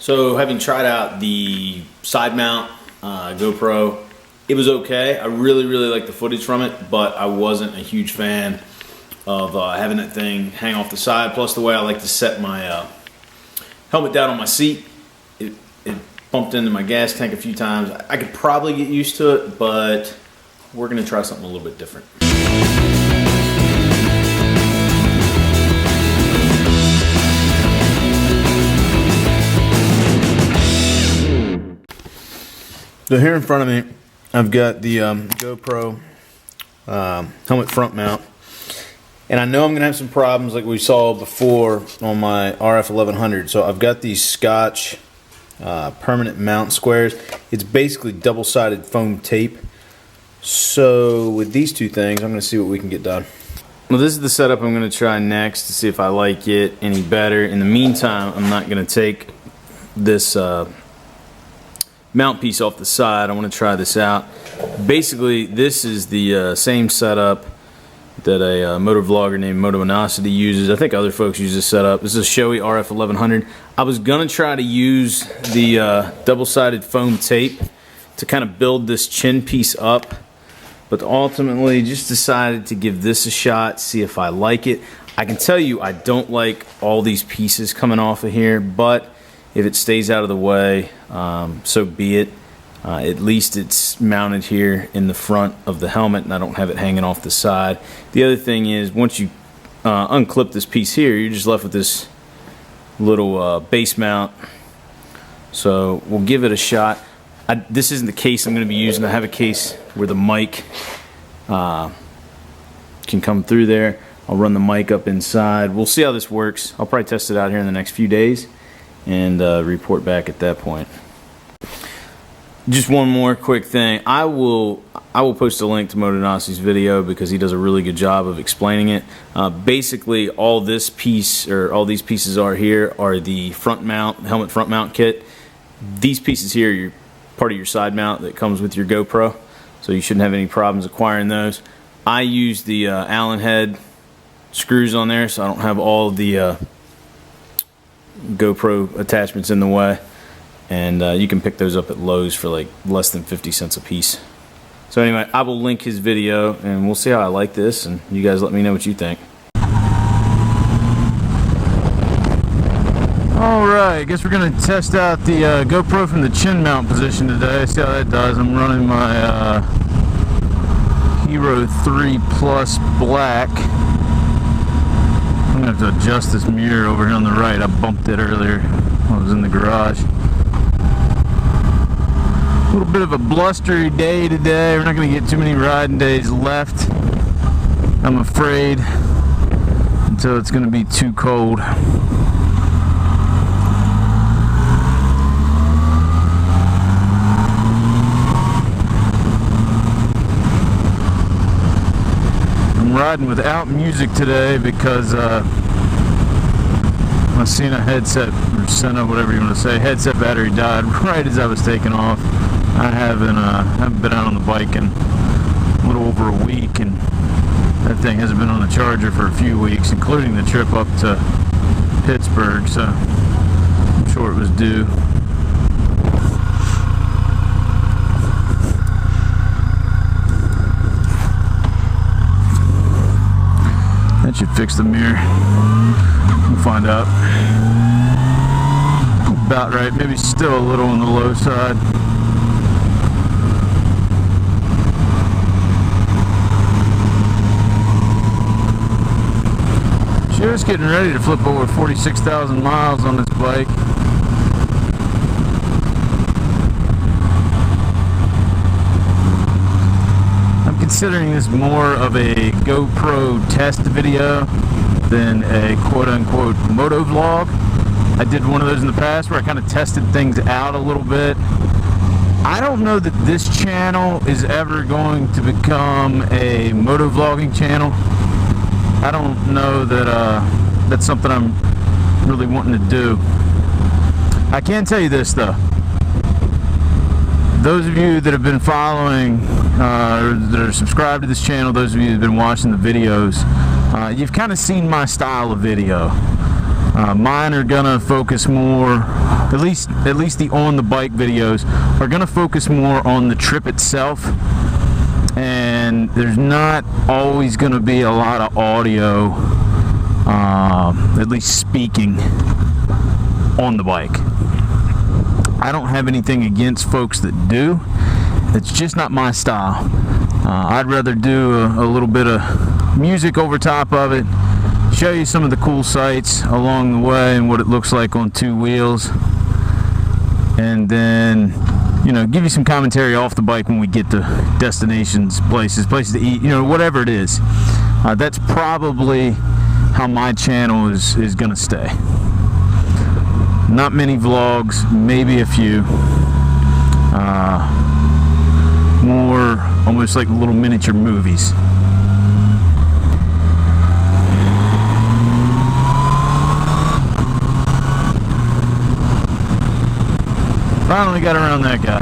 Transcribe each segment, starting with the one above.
So having tried out the side mount GoPro, it was okay. I really liked the footage from it, but I wasn't a huge fan of having that thing hang off the side. Plus the way I like to set my helmet down on my seat, it bumped into my gas tank a few times. I could probably get used to it, but we're gonna try something a little bit different. So here in front of me, I've got the GoPro helmet front mount. And I know I'm going to have some problems like we saw before on my RF 1100. So I've got these Scotch permanent mount squares. It's basically double-sided foam tape. So with these two things, I'm going to see what we can get done. Well, this is the setup I'm going to try next to see if I like it any better. In the meantime, I'm not going to take this mount piece off the side. I want to try this out. Basically, this is the same setup that a motor vlogger named Motovenosity uses. I think other folks use this setup. This is a Shoei RF 1100. I was gonna try to use the double-sided foam tape to kind of build this chin piece up, but ultimately just decided to give this a shot, see if I like it. I can tell you I don't like all these pieces coming off of here, but if it stays out of the way, so be it. At least it's mounted here in the front of the helmet and I don't have it hanging off the side. The other thing is, once you unclip this piece here, you're just left with this little base mount. So we'll give it a shot. This isn't the case I'm going to be using. I have a case where the mic can come through there. I'll run the mic up inside. We'll see how this works. I'll probably test it out here in the next few days and report back at that point. Just one more quick thing. I will post a link to Motovenosity's video because he does a really good job of explaining it. Basically, all this piece, or all these pieces are here, are the front mount, helmet front mount kit. These pieces here are part of your side mount that comes with your GoPro, so you shouldn't have any problems acquiring those. I use the Allen head screws on there, so I don't have all the GoPro attachments in the way. And you can pick those up at Lowe's for like less than 50 cents a piece. So anyway, I will link his video and we'll see how I like this, and you guys let me know what you think. Alright, I guess we're going to test out the GoPro from the chin mount position today. See how that does. I'm running my Hero 3 Plus Black. I'm going to have to adjust this mirror over here on the right. I bumped it earlier when I was in the garage. A little bit of a blustery day today. We're not going to get too many riding days left, I'm afraid, until it's going to be too cold. I'm riding without music today because my Sena headset, or Sena, whatever you want to say, headset battery died right as I was taking off. I haven't been out on the bike in a little over a week, and that thing hasn't been on the charger for a few weeks, including the trip up to Pittsburgh, so I'm sure it was due. That should fix the mirror. We'll find out. About right, maybe still a little on the low side. Just getting ready to flip over 46,000 miles on this bike. I'm considering this more of a GoPro test video than a quote-unquote moto vlog. I did one of those in the past where I kind of tested things out a little bit. I don't know that this channel is ever going to become a moto vlogging channel. I don't know that that's something I'm really wanting to do. I can tell you this though. Those of you that have been following, or that are subscribed to this channel, those of you that have been watching the videos, you've kind of seen my style of video. Mine are gonna focus more at least the on the bike videos, are going to focus more on the trip itself, and there's not always going to be a lot of audio, at least speaking on the bike. I don't have anything against folks that do. It's just not my style. I'd rather do a little bit of music over top of it, show you some of the cool sights along the way and what it looks like on two wheels, and then, you know, give you some commentary off the bike when we get to destinations, places to eat, you know, whatever it is. That's probably how my channel is gonna stay. Not many vlogs, maybe a few. More almost like little miniature movies. Finally got around that guy.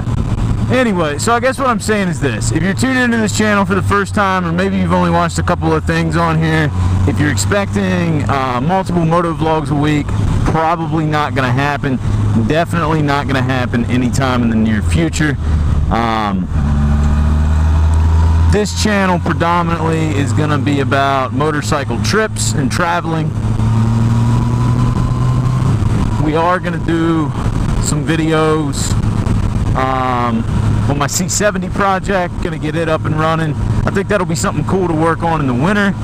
Anyway, so I guess what I'm saying is this. If you're tuning into this channel for the first time, or maybe you've only watched a couple of things on here, if you're expecting multiple moto vlogs a week, probably not going to happen. Definitely not going to happen anytime in the near future. This channel predominantly is going to be about motorcycle trips and traveling. We are going to do some videos on my C70 project, going to get it up and running. I think that'll be something cool to work on in the winter.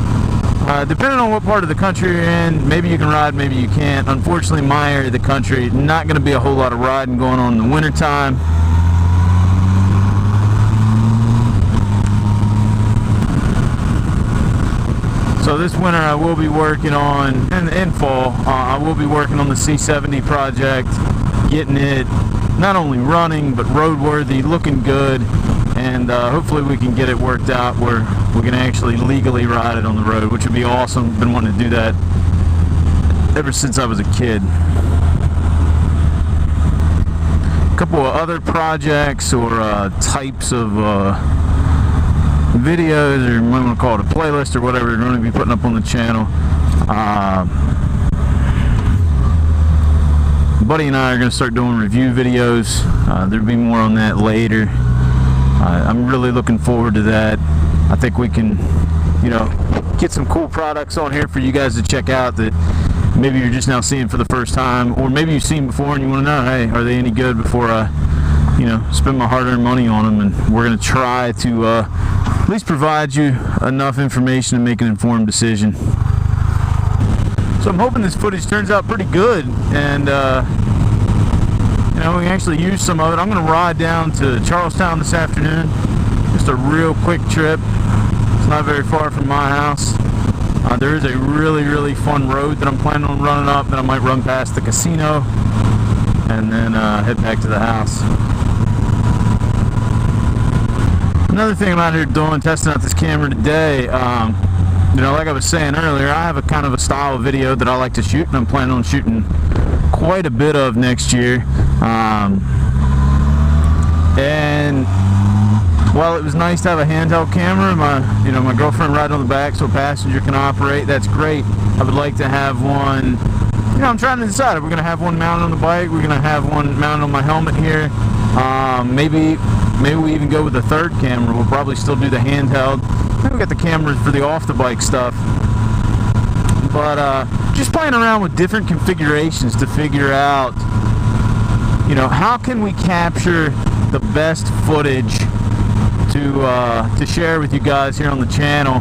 Depending on what part of the country you're in, maybe you can ride, maybe you can't. Unfortunately, in my area of the country, not going to be a whole lot of riding going on in the winter time. So this winter I will be working on, and in fall, I will be working on the C70 project, getting it not only running, but roadworthy, looking good, and hopefully we can get it worked out where we can actually legally ride it on the road, which would be awesome. Been wanting to do that ever since I was a kid. A couple of other projects or types of videos, or you might want to call it a playlist or whatever, we're going to be putting up on the channel. Buddy and I are going to start doing review videos. There'll be more on that later. I'm really looking forward to that. I think we can, you know, get some cool products on here for you guys to check out that maybe you're just now seeing for the first time, or maybe you've seen before and you want to know, hey, are they any good before I, you know, spend my hard-earned money on them. And we're going to try to at least provide you enough information to make an informed decision. So I'm hoping this footage turns out pretty good, and you know, we can actually use some of it. I'm going to ride down to Charlestown this afternoon. Just a real quick trip. It's not very far from my house. There is a really fun road that I'm planning on running up, that I might run past the casino and then head back to the house. Another thing I'm out here doing, testing out this camera today, you know, like I was saying earlier, I have a kind of a style of video that I like to shoot, and I'm planning on shooting quite a bit of next year. And while it was nice to have a handheld camera, my girlfriend riding on the back so a passenger can operate, that's great. I would like to have one. You know, I'm trying to decide if we're going to have one mounted on the bike, we're going to have one mounted on my helmet here. Maybe we even go with the third camera. We'll probably still do the handheld. Then we got the cameras for the off-the-bike stuff. But just playing around with different configurations to figure out, you know, how can we capture the best footage to share with you guys here on the channel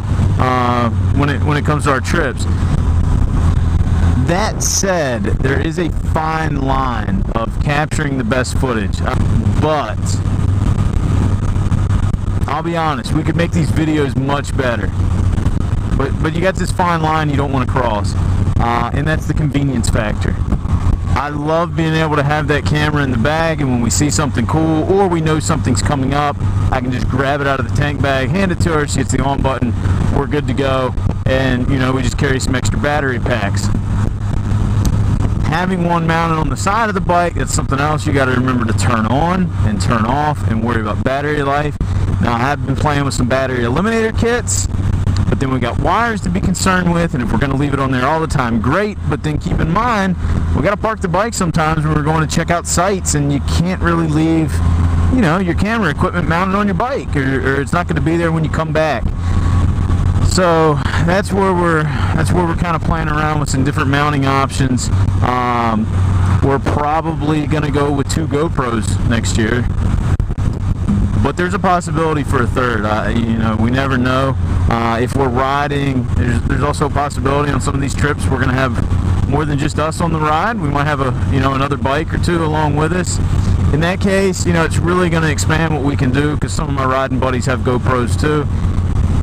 when it comes to our trips. That said, there is a fine line of capturing the best footage, but I'll be honest, we could make these videos much better. But you got this fine line you don't want to cross, and that's the convenience factor. I love being able to have that camera in the bag, and when we see something cool or we know something's coming up, I can just grab it out of the tank bag, hand it to her, she hits the on button, we're good to go, and you know, we just carry some extra battery packs. Having one mounted on the side of the bike, that's something else you got to remember to turn on and turn off and worry about battery life. Now, I have been playing with some battery eliminator kits, But then we got wires to be concerned with, and if we're going to leave it on there all the time, great. But then keep in mind, we got to park the bike sometimes when we're going to check out sites, and you can't really leave, you know, your camera equipment mounted on your bike, or it's not going to be there when you come back. So that's where we're kind of playing around with some different mounting options. We're probably going to go with 2 GoPros next year, but there's a possibility for a third. You know, we never know. If we're riding, there's also a possibility on some of these trips we're going to have more than just us on the ride. We might have another bike or 2 along with us. In that case, you know, it's really going to expand what we can do, because some of my riding buddies have GoPros too.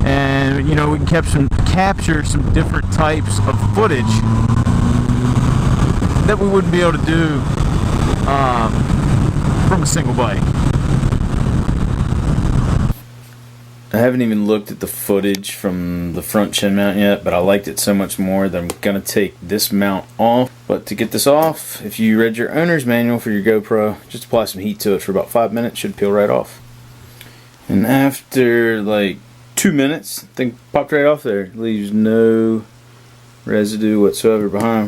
And, you know, we can capture some different types of footage that we wouldn't be able to do from a single bike. I haven't even looked at the footage from the front chin mount yet, but I liked it so much more that I'm going to take this mount off. But to get this off, if you read your owner's manual for your GoPro, just apply some heat to it for about 5 minutes, should peel right off. And after like 2 minutes, the thing popped right off there. Leaves no residue whatsoever behind.